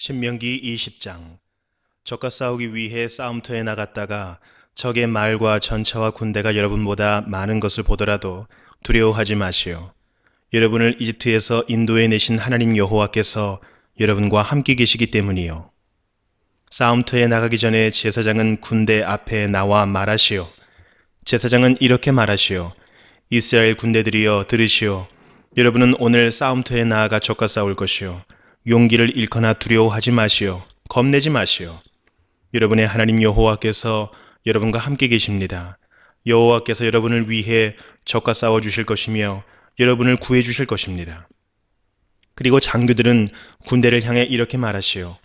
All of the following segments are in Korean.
신명기 20장. 적과 싸우기 위해 싸움터에 나갔다가 적의 말과 전차와 군대가 여러분보다 많은 것을 보더라도 두려워하지 마시오. 여러분을 이집트에서 인도해 내신 하나님 여호와께서 여러분과 함께 계시기 때문이요. 싸움터에 나가기 전에 제사장은 군대 앞에 나와 말하시오. 제사장은 이렇게 말하시오. 이스라엘 군대들이여 들으시오. 여러분은 오늘 싸움터에 나아가 적과 싸울 것이요. 용기를 잃거나 두려워하지 마시오. 겁내지 마시오. 여러분의 하나님 여호와께서 여러분과 함께 계십니다. 여호와께서 여러분을 위해 적과 싸워 주실 것이며 여러분을 구해 주실 것입니다. 그리고 장교들은 군대를 향해 이렇게 말하시오.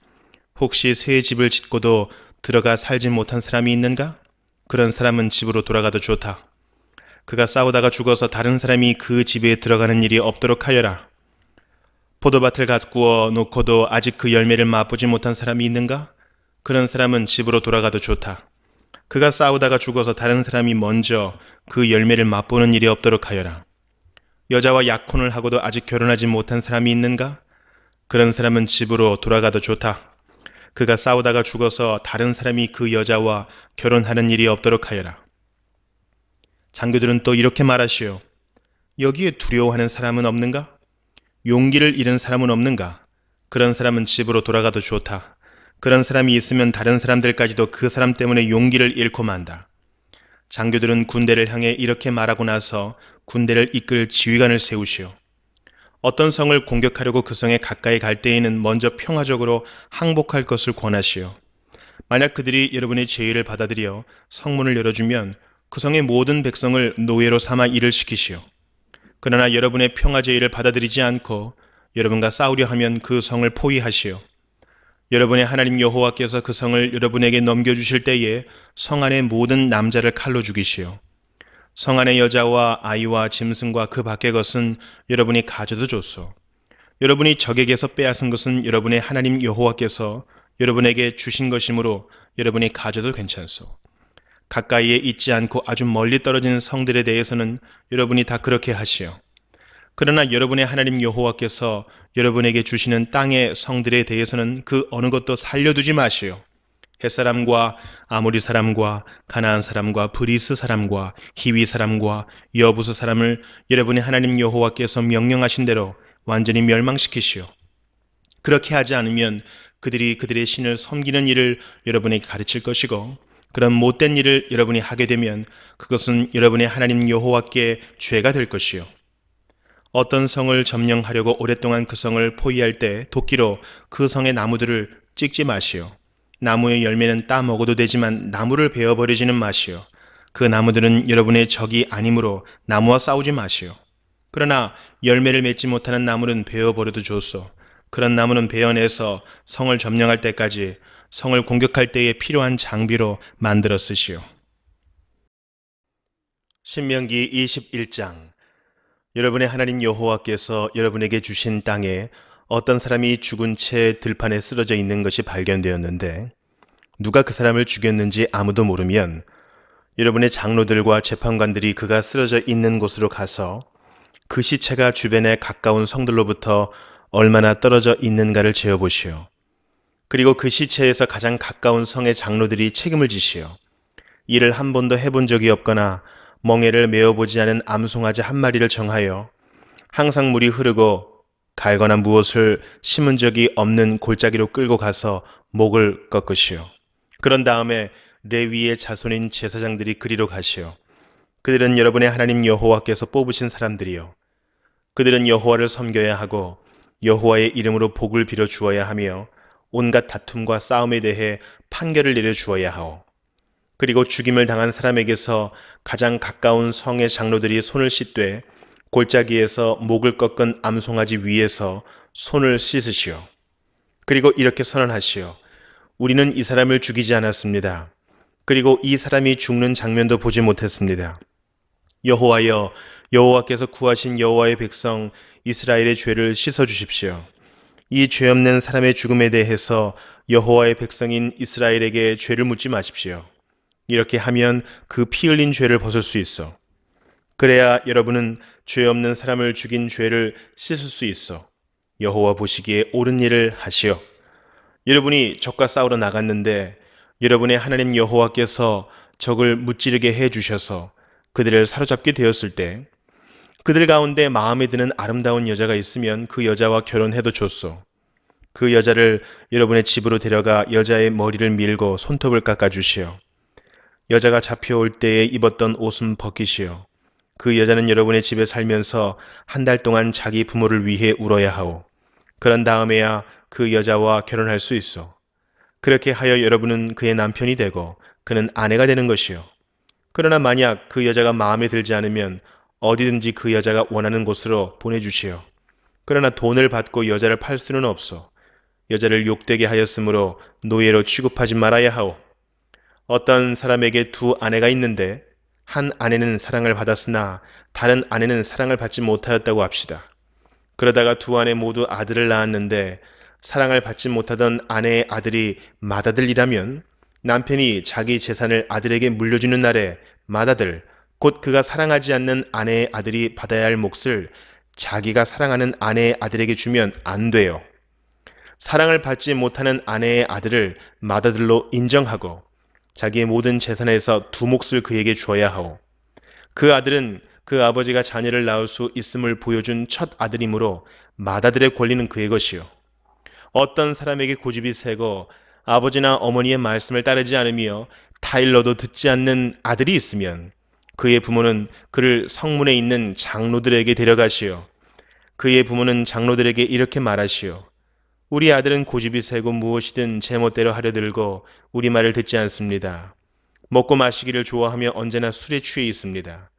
혹시 새 집을 짓고도 들어가 살지 못한 사람이 있는가? 그런 사람은 집으로 돌아가도 좋다. 그가 싸우다가 죽어서 다른 사람이 그 집에 들어가는 일이 없도록 하여라. 포도밭을 가꾸어 놓고도 아직 그 열매를 맛보지 못한 사람이 있는가? 그런 사람은 집으로 돌아가도 좋다. 그가 싸우다가 죽어서 다른 사람이 먼저 그 열매를 맛보는 일이 없도록 하여라. 여자와 약혼을 하고도 아직 결혼하지 못한 사람이 있는가? 그런 사람은 집으로 돌아가도 좋다. 그가 싸우다가 죽어서 다른 사람이 그 여자와 결혼하는 일이 없도록 하여라. 장교들은 또 이렇게 말하시오. 여기에 두려워하는 사람은 없는가? 용기를 잃은 사람은 없는가? 그런 사람은 집으로 돌아가도 좋다. 그런 사람이 있으면 다른 사람들까지도 그 사람 때문에 용기를 잃고 만다. 장교들은 군대를 향해 이렇게 말하고 나서 군대를 이끌 지휘관을 세우시오. 어떤 성을 공격하려고 그 성에 가까이 갈 때에는 먼저 평화적으로 항복할 것을 권하시오. 만약 그들이 여러분의 제의를 받아들여 성문을 열어주면 그 성의 모든 백성을 노예로 삼아 일을 시키시오. 그러나 여러분의 평화 제의를 받아들이지 않고 여러분과 싸우려 하면 그 성을 포위하시오. 여러분의 하나님 여호와께서 그 성을 여러분에게 넘겨주실 때에 성 안의 모든 남자를 칼로 죽이시오. 성 안의 여자와 아이와 짐승과 그 밖의 것은 여러분이 가져도 좋소. 여러분이 적에게서 빼앗은 것은 여러분의 하나님 여호와께서 여러분에게 주신 것이므로 여러분이 가져도 괜찮소. 가까이에 있지 않고 아주 멀리 떨어진 성들에 대해서는 여러분이 다 그렇게 하시오. 그러나 여러분의 하나님 여호와께서 여러분에게 주시는 땅의 성들에 대해서는 그 어느 것도 살려두지 마시오. 햇사람과 아모리 사람과 가나안 사람과 브리스 사람과 히위 사람과 여부스 사람을 여러분의 하나님 여호와께서 명령하신 대로 완전히 멸망시키시오. 그렇게 하지 않으면 그들이 그들의 신을 섬기는 일을 여러분에게 가르칠 것이고 그런 못된 일을 여러분이 하게 되면 그것은 여러분의 하나님 여호와께 죄가 될 것이요. 어떤 성을 점령하려고 오랫동안 그 성을 포위할 때 도끼로 그 성의 나무들을 찍지 마시오. 나무의 열매는 따 먹어도 되지만 나무를 베어버리지는 마시오. 그 나무들은 여러분의 적이 아니므로 나무와 싸우지 마시오. 그러나 열매를 맺지 못하는 나무는 베어버려도 좋소. 그런 나무는 베어내서 성을 점령할 때까지 성을 공격할 때에 필요한 장비로 만들어 쓰시오. 신명기 21장. 여러분의 하나님 여호와께서 여러분에게 주신 땅에 어떤 사람이 죽은 채 들판에 쓰러져 있는 것이 발견되었는데 누가 그 사람을 죽였는지 아무도 모르면 여러분의 장로들과 재판관들이 그가 쓰러져 있는 곳으로 가서 그 시체가 주변에 가까운 성들로부터 얼마나 떨어져 있는가를 재어보시오. 그리고 그 시체에서 가장 가까운 성의 장로들이 책임을 지시오. 일을 한 번도 해본 적이 없거나 멍에를 메어보지 않은 암송아지 한 마리를 정하여 항상 물이 흐르고 갈거나 무엇을 심은 적이 없는 골짜기로 끌고 가서 목을 꺾으시오. 그런 다음에 레위의 자손인 제사장들이 그리로 가시오. 그들은 여러분의 하나님 여호와께서 뽑으신 사람들이요. 그들은 여호와를 섬겨야 하고 여호와의 이름으로 복을 빌어 주어야 하며 온갖 다툼과 싸움에 대해 판결을 내려 주어야 하오. 그리고 죽임을 당한 사람에게서 가장 가까운 성의 장로들이 손을 씻되 골짜기에서 목을 꺾은 암송아지 위에서 손을 씻으시오. 그리고 이렇게 선언하시오. 우리는 이 사람을 죽이지 않았습니다. 그리고 이 사람이 죽는 장면도 보지 못했습니다. 여호와여, 여호와께서 구하신 여호와의 백성 이스라엘의 죄를 씻어 주십시오. 이 죄 없는 사람의 죽음에 대해서 여호와의 백성인 이스라엘에게 죄를 묻지 마십시오. 이렇게 하면 그 피 흘린 죄를 벗을 수 있어. 그래야 여러분은 죄 없는 사람을 죽인 죄를 씻을 수 있어. 여호와 보시기에 옳은 일을 하시오. 여러분이 적과 싸우러 나갔는데 여러분의 하나님 여호와께서 적을 무찌르게 해 주셔서 그들을 사로잡게 되었을 때 그들 가운데 마음에 드는 아름다운 여자가 있으면 그 여자와 결혼해도 좋소. 그 여자를 여러분의 집으로 데려가 여자의 머리를 밀고 손톱을 깎아 주시오. 여자가 잡혀올 때에 입었던 옷은 벗기시오. 그 여자는 여러분의 집에 살면서 한 달 동안 자기 부모를 위해 울어야 하오. 그런 다음에야 그 여자와 결혼할 수 있어. 그렇게 하여 여러분은 그의 남편이 되고 그는 아내가 되는 것이요. 그러나 만약 그 여자가 마음에 들지 않으면 어디든지 그 여자가 원하는 곳으로 보내주시오. 그러나 돈을 받고 여자를 팔 수는 없어. 여자를 욕되게 하였으므로 노예로 취급하지 말아야 하오. 어떤 사람에게 두 아내가 있는데 한 아내는 사랑을 받았으나 다른 아내는 사랑을 받지 못하였다고 합시다. 그러다가 두 아내 모두 아들을 낳았는데 사랑을 받지 못하던 아내의 아들이 맏아들이라면 남편이 자기 재산을 아들에게 물려주는 날에 맏아들, 곧 그가 사랑하지 않는 아내의 아들이 받아야 할 몫을 자기가 사랑하는 아내의 아들에게 주면 안 돼요. 사랑을 받지 못하는 아내의 아들을 맏아들로 인정하고 자기의 모든 재산에서 두 몫을 그에게 주어야 하오. 그 아들은 그 아버지가 자녀를 낳을 수 있음을 보여준 첫 아들이므로 맏아들의 권리는 그의 것이요. 어떤 사람에게 고집이 세고 아버지나 어머니의 말씀을 따르지 않으며 타일러도 듣지 않는 아들이 있으면 그의 부모는 그를 성문에 있는 장로들에게 데려가시어 그의 부모는 장로들에게 이렇게 말하시오. 우리 아들은 고집이 세고 무엇이든 제멋대로 하려 들고 우리 말을 듣지 않습니다. 먹고 마시기를 좋아하며 언제나 술에 취해 있습니다.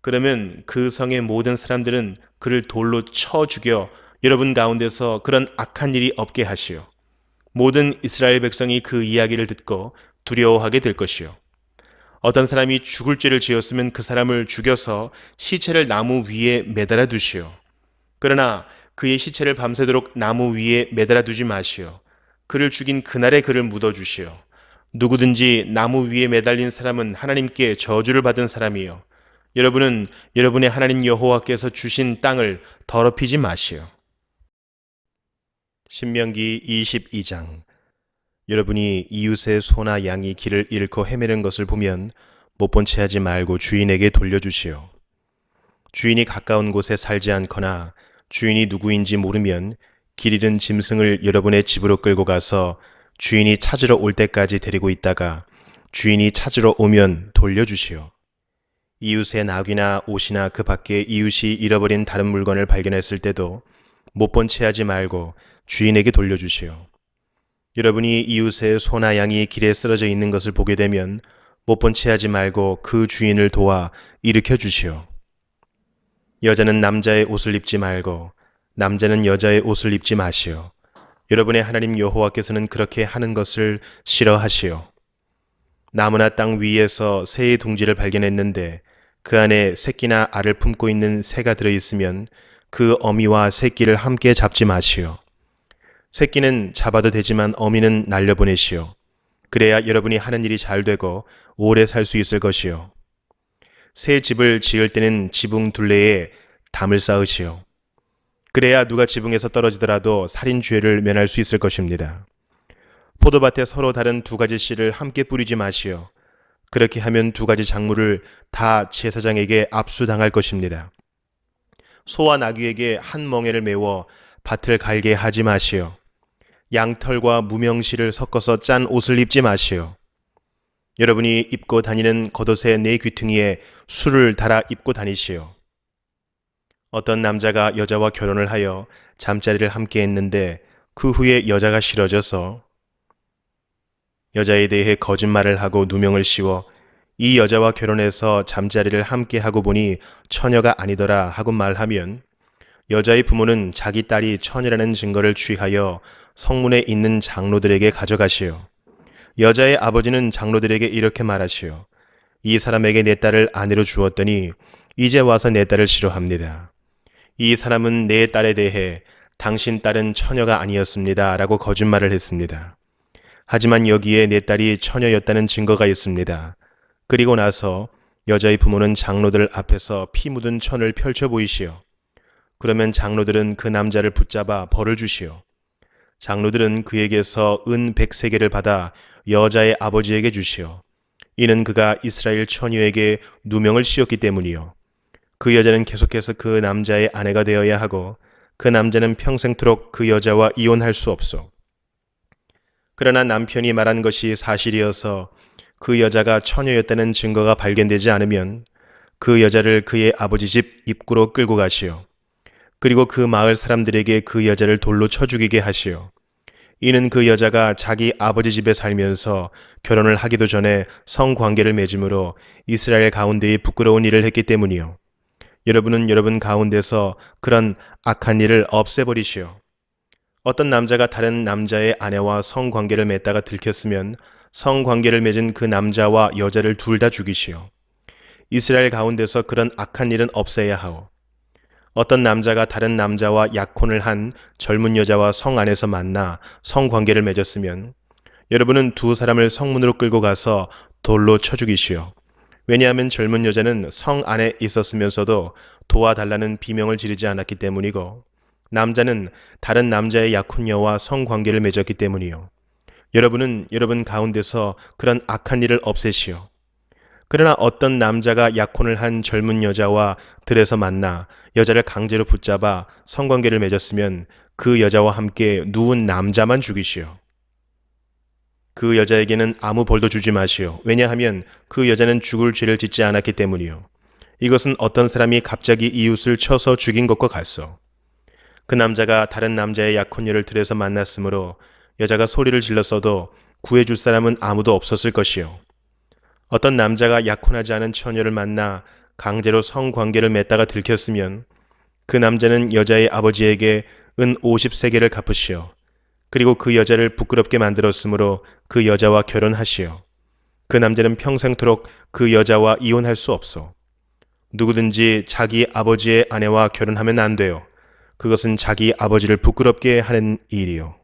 그러면 그 성의 모든 사람들은 그를 돌로 쳐 죽여 여러분 가운데서 그런 악한 일이 없게 하시오. 모든 이스라엘 백성이 그 이야기를 듣고 두려워하게 될 것이요. 어떤 사람이 죽을 죄를 지었으면 그 사람을 죽여서 시체를 나무 위에 매달아 두시오. 그러나 그의 시체를 밤새도록 나무 위에 매달아 두지 마시오. 그를 죽인 그날에 그를 묻어 주시오. 누구든지 나무 위에 매달린 사람은 하나님께 저주를 받은 사람이요. 여러분은 여러분의 하나님 여호와께서 주신 땅을 더럽히지 마시오. 신명기 22장. 여러분이 이웃의 소나 양이 길을 잃고 헤매는 것을 보면 못 본 채 하지 말고 주인에게 돌려주시오. 주인이 가까운 곳에 살지 않거나 주인이 누구인지 모르면 길 잃은 짐승을 여러분의 집으로 끌고 가서 주인이 찾으러 올 때까지 데리고 있다가 주인이 찾으러 오면 돌려주시오. 이웃의 낙이나 옷이나 그 밖에 이웃이 잃어버린 다른 물건을 발견했을 때도 못 본 채 하지 말고 주인에게 돌려주시오. 여러분이 이웃의 소나 양이 길에 쓰러져 있는 것을 보게 되면 못 본 채 하지 말고 그 주인을 도와 일으켜 주시오. 여자는 남자의 옷을 입지 말고 남자는 여자의 옷을 입지 마시오. 여러분의 하나님 여호와께서는 그렇게 하는 것을 싫어하시오. 나무나 땅 위에서 새의 둥지를 발견했는데 그 안에 새끼나 알을 품고 있는 새가 들어있으면 그 어미와 새끼를 함께 잡지 마시오. 새끼는 잡아도 되지만 어미는 날려보내시오. 그래야 여러분이 하는 일이 잘 되고 오래 살 수 있을 것이요. 새 집을 지을 때는 지붕 둘레에 담을 쌓으시오. 그래야 누가 지붕에서 떨어지더라도 살인죄를 면할 수 있을 것입니다. 포도밭에 서로 다른 두 가지 씨를 함께 뿌리지 마시오. 그렇게 하면 두 가지 작물을 다 제사장에게 압수당할 것입니다. 소와 나귀에게 한 멍에를 메워 밭을 갈게 하지 마시오. 양털과 무명실을 섞어서 짠 옷을 입지 마시오. 여러분이 입고 다니는 겉옷의 네 귀퉁이에 술을 달아 입고 다니시오. 어떤 남자가 여자와 결혼을 하여 잠자리를 함께 했는데 그 후에 여자가 싫어져서 여자에 대해 거짓말을 하고 누명을 씌워 이 여자와 결혼해서 잠자리를 함께 하고 보니 처녀가 아니더라 하고 말하면 여자의 부모는 자기 딸이 처녀라는 증거를 취하여 성문에 있는 장로들에게 가져가시오. 여자의 아버지는 장로들에게 이렇게 말하시오. 이 사람에게 내 딸을 아내로 주었더니 이제 와서 내 딸을 싫어합니다. 이 사람은 내 딸에 대해 당신 딸은 처녀가 아니었습니다 라고 거짓말을 했습니다. 하지만 여기에 내 딸이 처녀였다는 증거가 있습니다. 그리고 나서 여자의 부모는 장로들 앞에서 피 묻은 천을 펼쳐 보이시오. 그러면 장로들은 그 남자를 붙잡아 벌을 주시오. 장로들은 그에게서 은 100세겔을 받아 여자의 아버지에게 주시어 이는 그가 이스라엘 처녀에게 누명을 씌웠기 때문이요. 그 여자는 계속해서 그 남자의 아내가 되어야 하고 그 남자는 평생토록 그 여자와 이혼할 수 없어. 그러나 남편이 말한 것이 사실이어서 그 여자가 처녀였다는 증거가 발견되지 않으면 그 여자를 그의 아버지 집 입구로 끌고 가시어 그리고 그 마을 사람들에게 그 여자를 돌로 쳐 죽이게 하시어 이는 그 여자가 자기 아버지 집에 살면서 결혼을 하기도 전에 성관계를 맺음으로 이스라엘 가운데에 부끄러운 일을 했기 때문이요. 여러분은 여러분 가운데서 그런 악한 일을 없애버리시오. 어떤 남자가 다른 남자의 아내와 성관계를 맺다가 들켰으면 성관계를 맺은 그 남자와 여자를 둘 다 죽이시오. 이스라엘 가운데서 그런 악한 일은 없애야 하오. 어떤 남자가 다른 남자와 약혼을 한 젊은 여자와 성 안에서 만나 성관계를 맺었으면 여러분은 두 사람을 성문으로 끌고 가서 돌로 쳐 죽이시오. 왜냐하면 젊은 여자는 성 안에 있었으면서도 도와달라는 비명을 지르지 않았기 때문이고 남자는 다른 남자의 약혼녀와 성관계를 맺었기 때문이요. 여러분은 여러분 가운데서 그런 악한 일을 없애시오. 그러나 어떤 남자가 약혼을 한 젊은 여자와 들에서 만나 여자를 강제로 붙잡아 성관계를 맺었으면 그 여자와 함께 누운 남자만 죽이시오. 그 여자에게는 아무 벌도 주지 마시오. 왜냐하면 그 여자는 죽을 죄를 짓지 않았기 때문이요. 이것은 어떤 사람이 갑자기 이웃을 쳐서 죽인 것과 같소. 그 남자가 다른 남자의 약혼녀를 들에서 만났으므로 여자가 소리를 질렀어도 구해줄 사람은 아무도 없었을 것이요. 어떤 남자가 약혼하지 않은 처녀를 만나 강제로 성관계를 맺다가 들켰으면 그 남자는 여자의 아버지에게 은 50세겔을 갚으시오. 그리고 그 여자를 부끄럽게 만들었으므로 그 여자와 결혼하시오. 그 남자는 평생토록 그 여자와 이혼할 수 없소. 누구든지 자기 아버지의 아내와 결혼하면 안 돼요. 그것은 자기 아버지를 부끄럽게 하는 일이요.